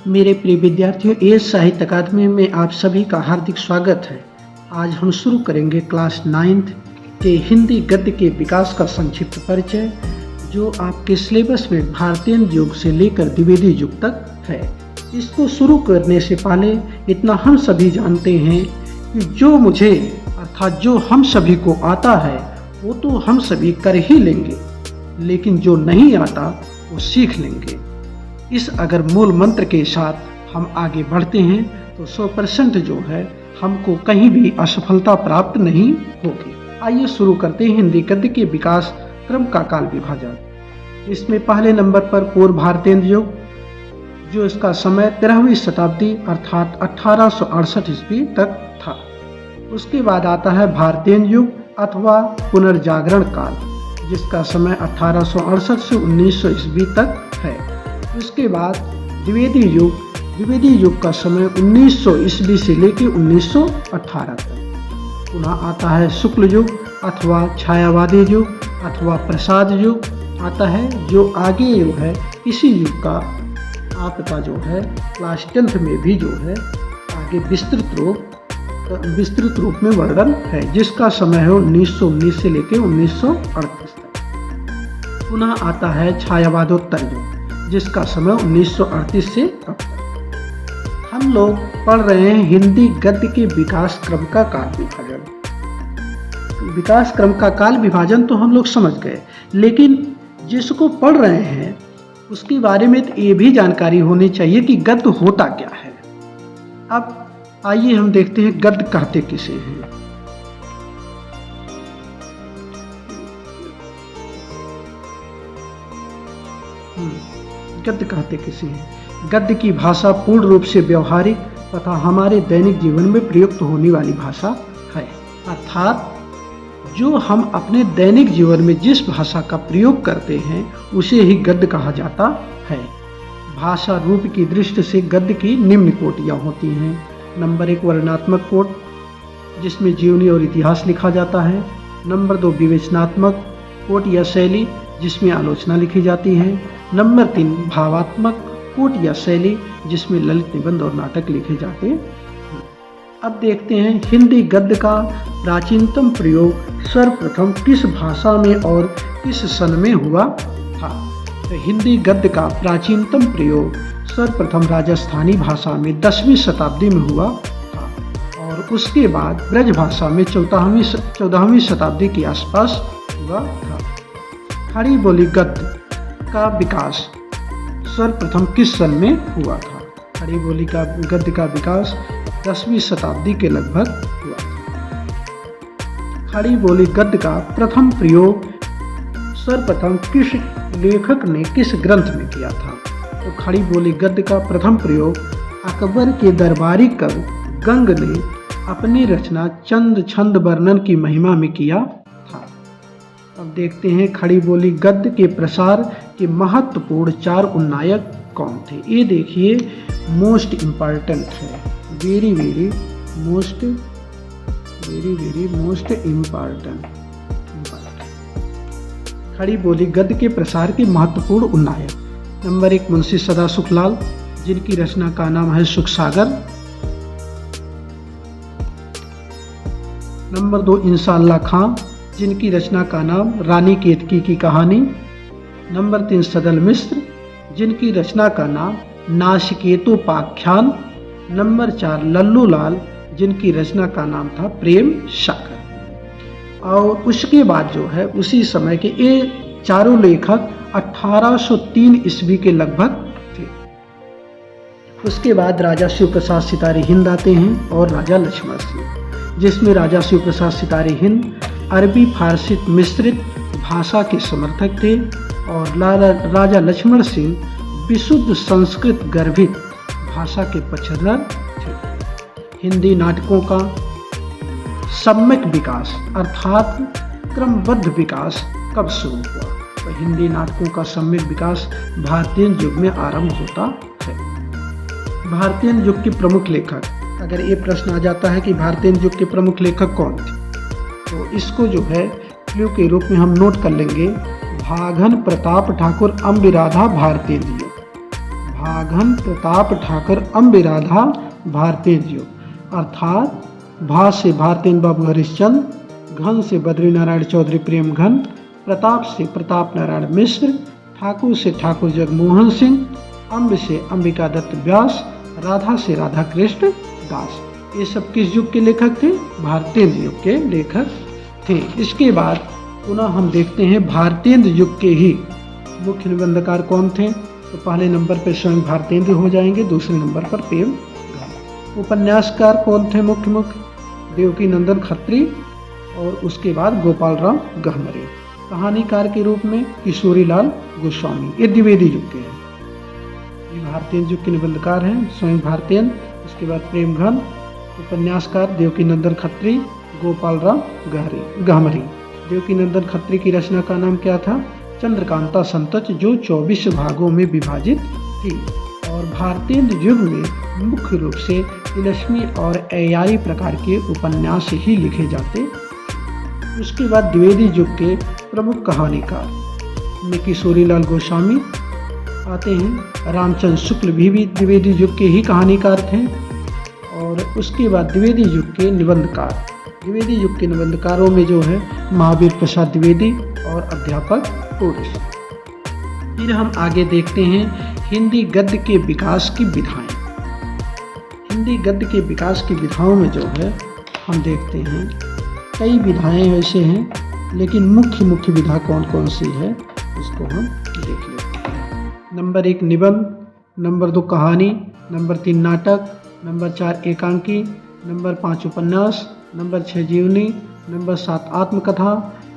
मेरे प्रिय विद्यार्थियों, एज साहित्य अकादमी में आप सभी का हार्दिक स्वागत है। आज हम शुरू करेंगे क्लास 9th के हिंदी गद्य के विकास का संक्षिप्त परिचय, जो आपके सिलेबस में भारतीय युग से लेकर द्विवेदी युग तक है। इसको शुरू करने से पहले इतना हम सभी जानते हैं कि जो मुझे अर्थात जो हम सभी को आता है वो तो हम सभी कर ही लेंगे, लेकिन जो नहीं आता वो सीख लेंगे। इस अगर मूल मंत्र के साथ हम आगे बढ़ते हैं तो 100% जो है हमको कहीं भी असफलता प्राप्त नहीं होगी। आइए शुरू करते हैं हिंदी गद्य के विकास क्रम का काल विभाजन। इसमें पहले नंबर पर पूर्व भारतीय युग, जो इसका समय 13वीं शताब्दी अर्थात 1868 ईस्वी तक था। उसके बाद आता है भारतीय युग अथवा पुनर्जागरण काल, जिसका समय 1868 से 1900 ईस्वी तक है। उसके बाद द्विवेदी युग का समय 1900 ईस्वी से लेकर 1918 तक। पुनः आता है शुक्ल युग अथवा छायावादी युग अथवा प्रसाद युग आता है, जो आगे युग है। इसी युग का आपका जो है क्लास 10th में भी जो है आगे विस्तृत रूप में वर्णन है, जिसका समय है 1919 से लेकर 1938 तक। पुनः आता है छायावादोत्तर युग, जिसका समय 1938 से अब तक। हम लोग पढ़ रहे हैं हिंदी गद्य के विकास क्रम का काल विभाजन। विकास क्रम का काल विभाजन तो हम लोग समझ गए, लेकिन जिसको पढ़ रहे हैं उसके बारे में तो ये भी जानकारी होनी चाहिए कि गद्य होता क्या है। अब आइए हम देखते हैं गद्य कहते किसे हैं। गद्य कहते किसे हैं? गद्य की भाषा पूर्ण रूप से व्यवहारिक तथा हमारे दैनिक जीवन में प्रयुक्त होने वाली भाषा है। अर्थात जो हम अपने दैनिक जीवन में जिस भाषा का प्रयोग करते हैं उसे ही गद्य कहा जाता है। भाषा रूप की दृष्टि से गद्य की निम्न कोटियाँ होती हैं। नंबर 1 वर्णनात्मक कोट, जिसमें जीवनी और इतिहास लिखा जाता है। नंबर 2 विवेचनात्मक कोट या शैली, जिसमें आलोचना लिखी जाती है। नंबर 3 भावात्मक कोट या शैली, जिसमें ललित निबंध और नाटक लिखे जाते हैं। अब देखते हैं हिंदी गद्य का प्राचीनतम प्रयोग सर्वप्रथम किस भाषा में और किस सन में हुआ था। तो हिंदी गद्य का प्राचीनतम प्रयोग सर्वप्रथम राजस्थानी भाषा में 10वीं शताब्दी में हुआ था, और उसके बाद ब्रज भाषा में 14वीं शताब्दी के आसपास हुआ था। खड़ी बोली गद्य का विकास सर्वप्रथम किस सन में हुआ था? खड़ी बोली का गद्य का विकास 10वीं शताब्दी के लगभग हुआ था। खड़ी बोली गद्य का प्रथम प्रयोग सर्वप्रथम किस लेखक ने किस ग्रंथ में किया था? तो खड़ी बोली गद्य का प्रथम प्रयोग अकबर के दरबारी कवि गंग ने अपनी रचना चंद छंद वर्णन की महिमा में किया था। अब देखते हैं खड़ी बोली गद्य के प्रसार के महत्वपूर्ण 4 उन्नायक कौन थे। ये देखिए मोस्ट इम्पॉर्टेंट है, वेरी मोस्ट इम्पॉर्टेंट। खड़ी बोली गद्य के प्रसार के महत्वपूर्ण उन्नायक। नंबर 1 मुंशी सदा सुखलाल, जिनकी रचना का नाम है सुख सागर। नंबर 2 इंशाअल्लाह खां, जिनकी रचना का नाम रानी केतकी की कहानी। नंबर 3 सदल मिश्र, जिनकी रचना का नाम नासिकेतोपाख्यान। नंबर 4 लल्लू लाल, जिनकी रचना का नाम था प्रेम सागर। और उसके बाद जो है उसी समय के ये चारों लेखक 1803 ईस्वी के लगभग थे। उसके बाद राजा शिव प्रसाद सितारे हिंद आते हैं और राजा लक्ष्मण सिंह, जिसमें राजा शिव प्रसाद सितारे हिंद अरबी फारसी मिश्रित भाषा के समर्थक थे, और राजा लक्ष्मण सिंह विशुद्ध संस्कृत गर्भित भाषा के पक्षधर थे। हिंदी नाटकों का सम्यक विकास अर्थात क्रमबद्ध विकास कब शुरू हुआ? तो हिंदी नाटकों का सम्यक विकास भारतीय युग में आरंभ होता है। भारतीय युग के प्रमुख लेखक, अगर ये प्रश्न आ जाता है कि भारतीय युग के प्रमुख लेखक कौन थे, तो इसको जो है क्लू के रूप में हम नोट कर लेंगे। भागन प्रताप ठाकुर अम्बिराधा भारतीय युग। भाघन प्रताप ठाकर अम्बे राधा भारतेंद्र योग, अर्थात भा से भारतेंद्र बाबू हरिश्चंद्र, घन से बद्री नारायण चौधरी प्रेम घन, प्रताप से प्रताप नारायण मिश्र, ठाकुर से ठाकुर जगमोहन सिंह, अम्ब से अंबिका दत्त व्यास, राधा से राधा कृष्ण दास। ये सब किस युग के लेखक थे? भारतेंद्र युग के लेखक थे। इसके बाद पुनः हम देखते हैं भारतेंद्र युग के ही मुख्य निबंधकार कौन थे। तो पहले नंबर पर स्वयं भारतेंद्र हो जाएंगे, दूसरे नंबर पर प्रेम घन। उपन्यासकार कौन थे? मुख्य देवकी नंदन खत्री और उसके बाद गोपाल राम गहमरे। कहानीकार के रूप में किशोरी लाल गोस्वामी। ये द्विवेदी युग के हैं। ये भारतेंद्र युग के निबंधकार हैं, स्वयं भारतेंद्र, उसके बाद प्रेम घन। उपन्यासकार देवकी नंदन खत्री, गोपाल राम गहमरी। देवकी नंदन खत्री की रचना का नाम क्या था? चंद्रकांता संतच, जो 24 भागों में विभाजित थी। और भारतेंद्र युग में मुख्य रूप से तिलस्मी और अय्यारी प्रकार के उपन्यास ही लिखे जाते। उसके बाद द्विवेदी युग के प्रमुख कहानीकार में किशोरी लाल गोस्वामी आते हैं। रामचंद्र शुक्ल भी द्विवेदी युग के ही कहानीकार थे। और उसके बाद द्विवेदी युग के निबंधकार, द्विवेदी युग के निबंधकारों में जो है महावीर प्रसाद द्विवेदी और अध्यापक टोरिस। फिर हम आगे देखते हैं हिंदी गद्य के विकास की विधाएं। हिंदी गद्य के विकास की विधाओं में जो है हम देखते हैं कई विधाएं ऐसे हैं, लेकिन मुख्य विधा कौन कौन सी है इसको हम देख लेते हैं। नंबर 1 निबंध, नंबर 2 कहानी, नंबर 3 नाटक, नंबर 4 एकांकी, नंबर 5 उपन्यास, नंबर 6 जीवनी, नंबर 7 आत्मकथा,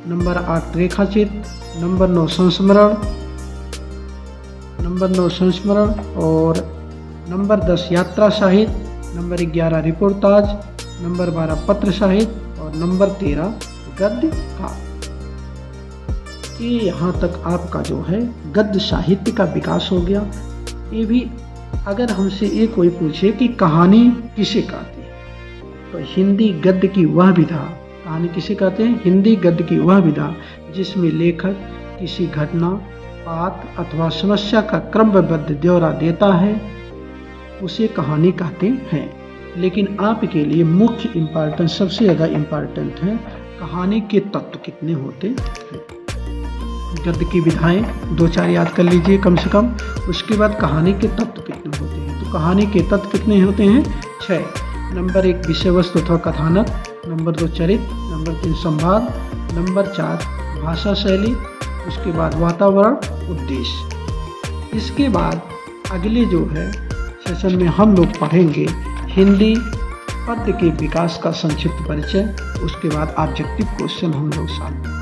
नंबर 8 रेखाचित्र, नंबर 9 संस्मरण, नंबर 9 संस्मरण और नंबर 10 यात्रा साहित्य, नंबर 11 रिपोर्टाज, नंबर 12 पत्र साहित्य और नंबर 13 गद्य काव्य। ये यहाँ तक आपका जो है गद्य साहित्य का विकास हो गया। ये भी अगर हमसे ये कोई पूछे कि कहानी किसे कहते हैं, तो हिंदी गद्य की वह विधा, कहानी किसे कहते हैं? हिंदी गद्य की वह विधा जिसमें लेखक किसी घटना, पात अथवा समस्या का क्रमबद्ध ब्यौरा देता है, उसे कहानी कहते हैं। लेकिन आपके लिए मुख्य इम्पॉर्टेंट, सबसे ज़्यादा इम्पॉर्टेंट है कहानी के तत्व कितने होते हैं। गद्य की विधाएं 2-4 याद कर लीजिए कम से कम। उसके बाद कहानी के तत्व कितने होते हैं, तो कहानी के तत्व कितने होते हैं? 6। नंबर 1 विषय वस्तु अथवा कथानक, नंबर 2 चरित्र, नंबर 3 संवाद, नंबर 4 भाषा शैली, उसके बाद वातावरण, उद्देश्य। इसके बाद अगले जो है सेशन में हम लोग पढ़ेंगे हिंदी पद्य के विकास का संक्षिप्त परिचय। उसके बाद ऑब्जेक्टिव क्वेश्चन हम लोग साथ